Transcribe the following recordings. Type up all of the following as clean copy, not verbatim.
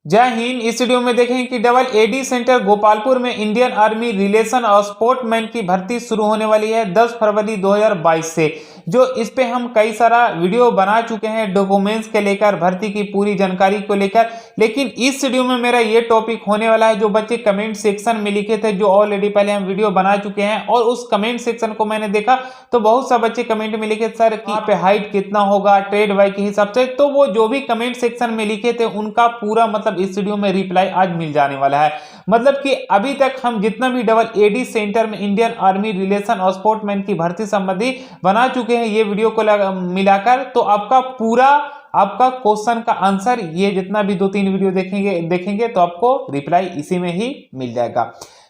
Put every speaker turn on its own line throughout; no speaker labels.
जय हिंद। इस वीडियो में देखें कि डबल एडी सेंटर गोपालपुर में इंडियन आर्मी रिलेशन और स्पोर्टमैन की भर्ती शुरू होने वाली है 10 फरवरी 2022 से। जो इस पे हम कई सारा वीडियो बना चुके हैं डॉक्यूमेंट्स के लेकर, भर्ती की पूरी जानकारी को लेकर, लेकिन इस वीडियो में मेरा ये टॉपिक होने वाला है जो बच्चे कमेंट सेक्शन में लिखे थे, जो ऑलरेडी पहले हम वीडियो बना चुके हैं। और उस कमेंट सेक्शन को मैंने देखा तो बहुत सा बच्चे कमेंट में लिखे सर कि यहाँ पे हाइट कितना होगा ट्रेड वाई के हिसाब से। तो वो जो भी कमेंट सेक्शन में लिखे थे उनका पूरा मतलब इस वीडियो में रिप्लाई आज मिल जाने वाला है। मतलब कि अभी तक हम जितना भी डबल एडी सेंटर में इंडियन आर्मी रिलेशन और स्पोर्टमैन की भर्ती संबंधी बना चुके हैं ये वीडियो को मिलाकर, तो आपका क्वेश्चन का आंसर ये जितना भी 2-3 वीडियो देखेंगे तो आपको रिप्लाई इसी में ही मिल जाएगा।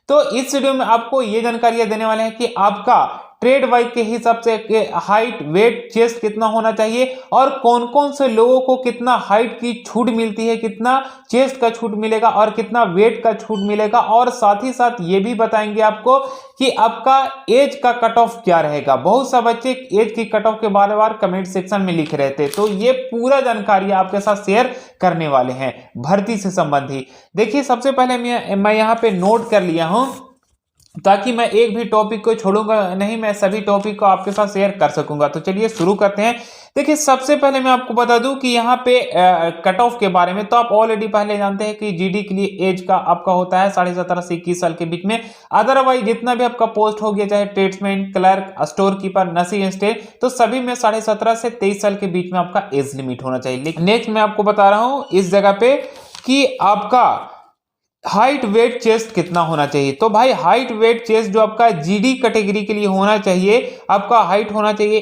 तो इस वीडियो में आपको ये जानकारियां देने वाले हैं कि आपका ट्रेड वाइज के हिसाब से हाइट, वेट, चेस्ट कितना होना चाहिए और कौन कौन से लोगों को कितना हाइट की छूट मिलती है, कितना चेस्ट का छूट मिलेगा और कितना वेट का छूट मिलेगा। और साथ ही साथ ये भी बताएंगे आपको कि आपका एज का कट ऑफ क्या रहेगा। बहुत सा बच्चे एज की कट ऑफ के बार बार कमेंट सेक्शन में लिख रहे थे, तो ये पूरा जानकारी आपके साथ शेयर करने वाले हैं भर्ती से संबंधी। देखिए, सबसे पहले मैं यहाँ पे नोट कर लिया हूं ताकि मैं एक भी टॉपिक को छोड़ूंगा नहीं, मैं सभी टॉपिक को आपके साथ शेयर कर सकूंगा। तो चलिए शुरू करते हैं। देखिए, सबसे पहले मैं आपको बता दूं कि यहाँ पे कट ऑफ के बारे में तो आप ऑलरेडी पहले जानते हैं कि जीडी के लिए एज का आपका होता है 17.5 से 21 साल के बीच में। अदरवाइज जितना भी आपका पोस्ट हो गया, चाहे tradesman, clerk, store keeper, nursing assistant, तो सभी में 17.5 से 23 साल के बीच में आपका एज लिमिट होना चाहिए। लेकिन नेक्स्ट मैं आपको बता रहा हूं इस जगह पे कि आपका हाइट, वेट, चेस्ट कितना होना चाहिए। तो भाई हाइट, वेट, चेस्ट जो आपका जीडी कैटेगरी के लिए होना चाहिए, आपका हाइट होना चाहिए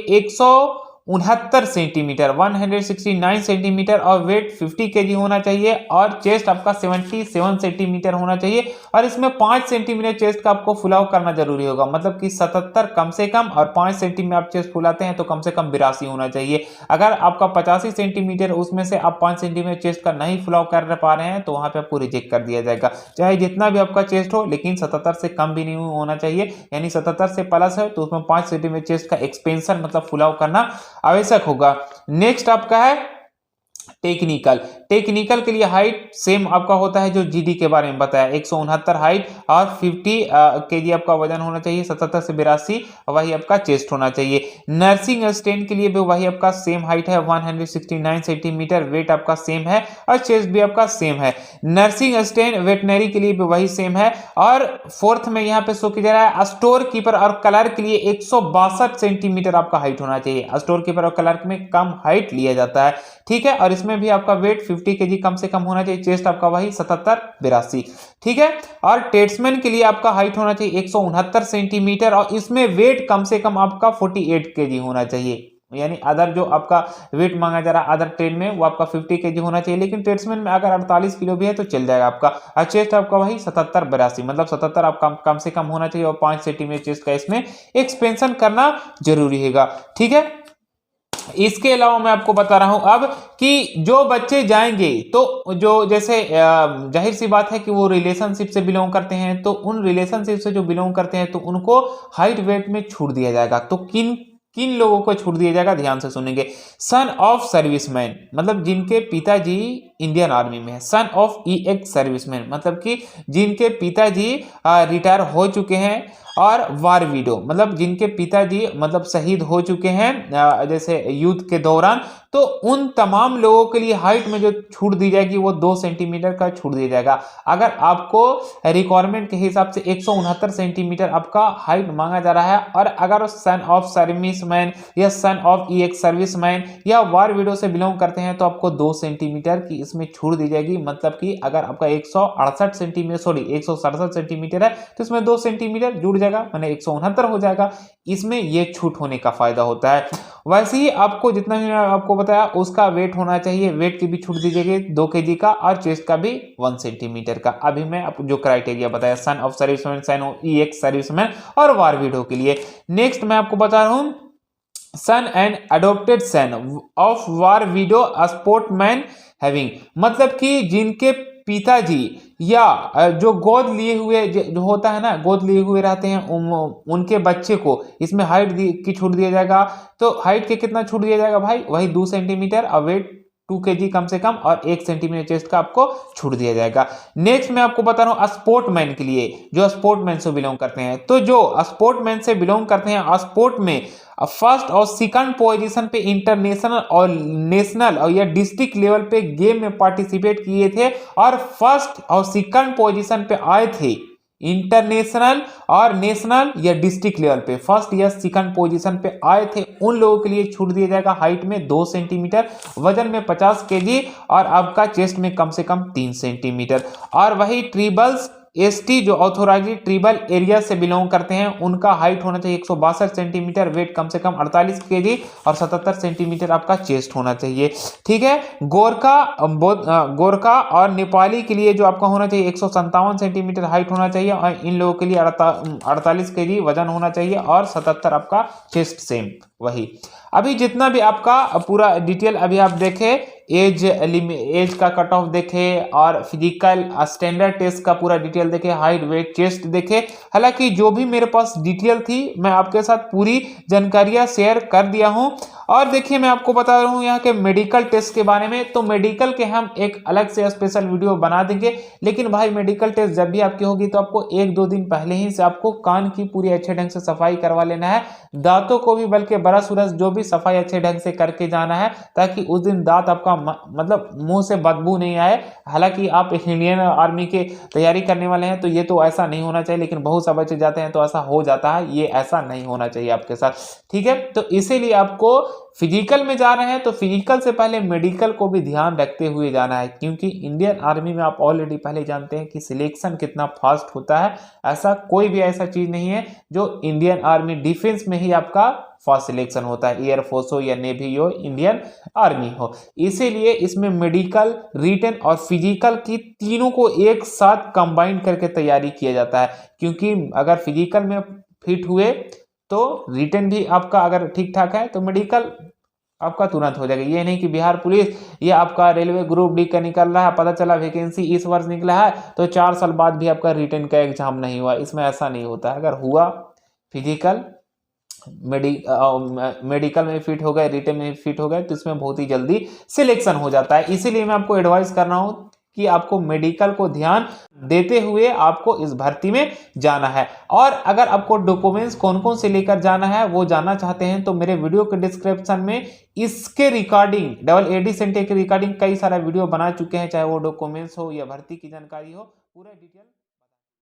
169 सेंटीमीटर 169 सेंटीमीटर और वेट 50 केजी होना चाहिए और चेस्ट आपका 77 सेंटीमीटर होना चाहिए। और इसमें 5 सेंटीमीटर चेस्ट का आपको फुलाव करना जरूरी होगा, मतलब कि 77 कम से कम और 5 सेंटीमीटर आप चेस्ट फुलाते हैं तो कम से कम 82 होना चाहिए। अगर आपका 85 सेंटीमीटर उसमें से आप 5 सेंटीमीटर चेस्ट का नहीं फुलाव कर पा रहे हैं तो वहां पे आपको रिजेक्ट कर दिया जाएगा, चाहे जितना भी आपका चेस्ट हो, लेकिन 77 से कम भी नहीं होना चाहिए। यानी 77 से प्लस है तो उसमें 5 सेंटीमीटर चेस्ट का एक्सपेंशन मतलब फुलाव करना आवश्यक होगा। नेक्स्ट आपका है टेक्निकल के लिए हाइट सेम आपका होता है जो जीडी के बारे में बताया, 169 हाइट और 50 केजी आपका वजन होना चाहिए, 77 से 82 वही आपका चेस्ट होना चाहिए। नर्सिंग असिस्टेंट के लिए भी वही आपका सेम हाइट है 169 सेंटीमीटर, वेट आपका सेम है और चेस्ट भी आपका सेम है। नर्सिंग असिस्टेंट वेटनरी के लिए भी वही सेम है। और फोर्थ में यहाँ पे शो किया जा रहा है स्टोर कीपर और क्लर्क के लिए 162 सेंटीमीटर आपका हाइट होना चाहिए। स्टोर कीपर और क्लर्क में कम हाइट लिया जाता है, ठीक है। और इसमें भी आपका वेट 50 केजी कम से कम होना चाहिए, चेस्ट आपका वही 77-82, ठीक है। और ट्रेड्समैन के लिए आपका हाइट होना चाहिए 169 सेंटीमीटर और इसमें वेट कम से कम आपका 48 केजी होना चाहिए। यानी अदर जो आपका वेट मांगा जा रहा है अदर ट्रेड में वो आपका 50 केजी होना चाहिए, लेकिन ट्रेड्समैन में अगर 48 किलो भी है तो चल जाएगा आपका। और चेस्ट आपका वही 77-82, मतलब 77 आपका कम से कम होना चाहिए और 5 सेंटीमीटर चेस्ट का इसमें एक्सपेंशन करना जरूरी है, ठीक है। इसके अलावा मैं आपको बता रहा हूं अब कि जो बच्चे जाएंगे तो जो जैसे जाहिर सी बात है कि वो रिलेशनशिप से बिलोंग करते हैं, तो उन रिलेशनशिप से जो बिलोंग करते हैं तो उनको हाइट वेट में छूट दिया जाएगा। तो किन किन लोगों को छूट दिया जाएगा, ध्यान से सुनेंगे। सन ऑफ सर्विसमैन, मतलब जिनके पिताजी इंडियन आर्मी में है। सन ऑफ एक्स सर्विसमैन, मतलब कि जिनके पिताजी रिटायर हो चुके हैं। और वार विडो, मतलब जिनके पिताजी मतलब शहीद हो चुके हैं जैसे युद्ध के दौरान, तो उन तमाम लोगों के लिए हाइट में जो छूट दी जाएगी वो 2 सेंटीमीटर का छूट दिया जाएगा। अगर आपको रिक्वायरमेंट के हिसाब से 169 सेंटीमीटर आपका हाइट मांगा जा रहा है और अगर सन ऑफ सर्विसमैन या सन ऑफ एक्स सर्विसमैन या वार विडो से बिलोंग करते हैं तो आपको 2 सेंटीमीटर की इसमें छूट दी जाएगी। मतलब कि अगर आपका 168 सेंटीमीटर है तो इसमें 2 सेंटीमीटर जुड़ जाएगा, माने 169 हो जाएगा। इसमें ये छूट होने का फायदा होता है। वैसे ही आपको जितना भी आपको बताया उसका वेट होना चाहिए, वेट की भी छूट दी जाएगी 2 केजी का और चेस्ट का भी 1 सेंटीमीटर का। अभी मैं आपको जो क्राइटेरिया बताया son of serviceman, son of ex serviceman और वार विडो के लिए। नेक्स्ट मैं आपको बता रहा हूं son and adopted son of war widow sportsman having, मतलब कि जिनके पिताजी या जो गोद लिए हुए जो होता है ना, गोद लिए हुए रहते हैं उनके बच्चे को इसमें हाइट की छूट दिया जाएगा। तो हाइट के कितना छूट दिया जाएगा भाई, वही 2 सेंटीमीटर और वेट 2 kg कम से कम और 1 सेंटीमीटर चेस्ट का आपको छूट दिया जाएगा। नेक्स्ट मैं आपको बता रहा हूँ स्पोर्टमैन के लिए, जो स्पोर्टमैन से बिलोंग करते हैं, तो जो स्पोर्टमैन से बिलोंग करते हैं स्पोर्ट में फर्स्ट और सेकंड पोजीशन पे इंटरनेशनल और नेशनल और या डिस्ट्रिक्ट लेवल पे गेम में पार्टिसिपेट किए थे और फर्स्ट और सेकंड पोजीशन पे आए थे इंटरनेशनल और नेशनल या डिस्ट्रिक्ट लेवल पे फर्स्ट या सेकंड पोजीशन पे आए थे, उन लोगों के लिए छूट दिया जाएगा हाइट में 2 सेंटीमीटर, वजन में 50 केजी और आपका चेस्ट में कम से कम 3 सेंटीमीटर। और वही ट्रिबल्स एसटी जो ऑथोराइज्ड ट्रिबल एरिया से बिलोंग करते हैं उनका हाइट होना चाहिए 162 सेंटीमीटर, वेट कम से कम 48 केजी और 77 सेंटीमीटर आपका चेस्ट होना चाहिए। ठीक है, गोरखा और नेपाली के लिए जो आपका होना चाहिए 157 सेंटीमीटर हाइट होना चाहिए और इन लोगों के लिए 48 केजी वजन होना चाहिए और 77 आपका चेस्ट सेम। वही अभी जितना भी आपका पूरा डिटेल अभी आप देखें, एज का कट ऑफ देखे और फिजिकल स्टैंडर्ड टेस्ट का पूरा डिटेल देखे, हाइट वेट चेस्ट देखे। हालांकि जो भी मेरे पास डिटेल थी मैं आपके साथ पूरी जानकारियां शेयर कर दिया हूं। और देखिए मैं आपको बता रहा हूं यहाँ के मेडिकल टेस्ट के बारे में, तो मेडिकल के हम एक अलग से स्पेशल वीडियो बना देंगे। लेकिन भाई मेडिकल टेस्ट जब भी आपकी होगी तो आपको 1-2 दिन पहले ही से आपको कान की पूरी अच्छे ढंग से सफाई करवा लेना है, दांतों को भी बल्कि ब्रश उरस जो भी सफाई अच्छे ढंग से करके जाना है, ताकि उस दिन दांत आपका मतलब मुंह से बदबू नहीं आए। हालांकि आप इंडियन आर्मी के तैयारी करने वाले हैं तो ये तो ऐसा नहीं होना चाहिए, लेकिन बहुत सब बच्चे जाते हैं तो ऐसा हो जाता है, ये ऐसा नहीं होना चाहिए आपके साथ। ठीक है, तो इसीलिए आपको फिजिकल में जा रहे हैं तो फिजिकल से पहले मेडिकल को भी ध्यान रखते हुए जाना है, क्योंकि इंडियन आर्मी में आप ऑलरेडी पहले जानते हैं कि सिलेक्शन कितना फास्ट होता है। ऐसा कोई भी ऐसा चीज नहीं है जो इंडियन आर्मी डिफेंस में ही आपका फास्ट सिलेक्शन होता है, एयरफोर्स हो या नेवी हो, इंडियन आर्मी हो। इसीलिए इसमें मेडिकल, रिटन और फिजिकल की तीनों को एक साथ कंबाइन करके तैयारी किया जाता है, क्योंकि अगर फिजिकल में फिट हुए तो रिटन भी आपका अगर ठीक ठाक है तो मेडिकल आपका तुरंत हो जाएगा। ये नहीं कि बिहार पुलिस या आपका रेलवे ग्रुप डी का निकल रहा है, पता चला वैकेंसी इस वर्ष निकला है तो 4 साल बाद भी आपका रिटन का एग्जाम नहीं हुआ, इसमें ऐसा नहीं होता। अगर हुआ फिजिकल मेडिकल में फिट हो गए, रिटन में फिट हो गए तो इसमें बहुत ही जल्दी सिलेक्शन हो जाता है। इसीलिए मैं आपको एडवाइस कर रहा हूं कि आपको मेडिकल को ध्यान देते हुए आपको इस भर्ती में जाना है। और अगर आपको डॉक्यूमेंट्स कौन कौन से लेकर जाना है वो जानना चाहते हैं तो मेरे वीडियो के डिस्क्रिप्शन में इसके रिकॉर्डिंग डबल एडी सेंटर के रिकॉर्डिंग कई सारा वीडियो बना चुके हैं, चाहे वो डॉक्यूमेंट्स हो या भर्ती की जानकारी हो, पूरा डिटेल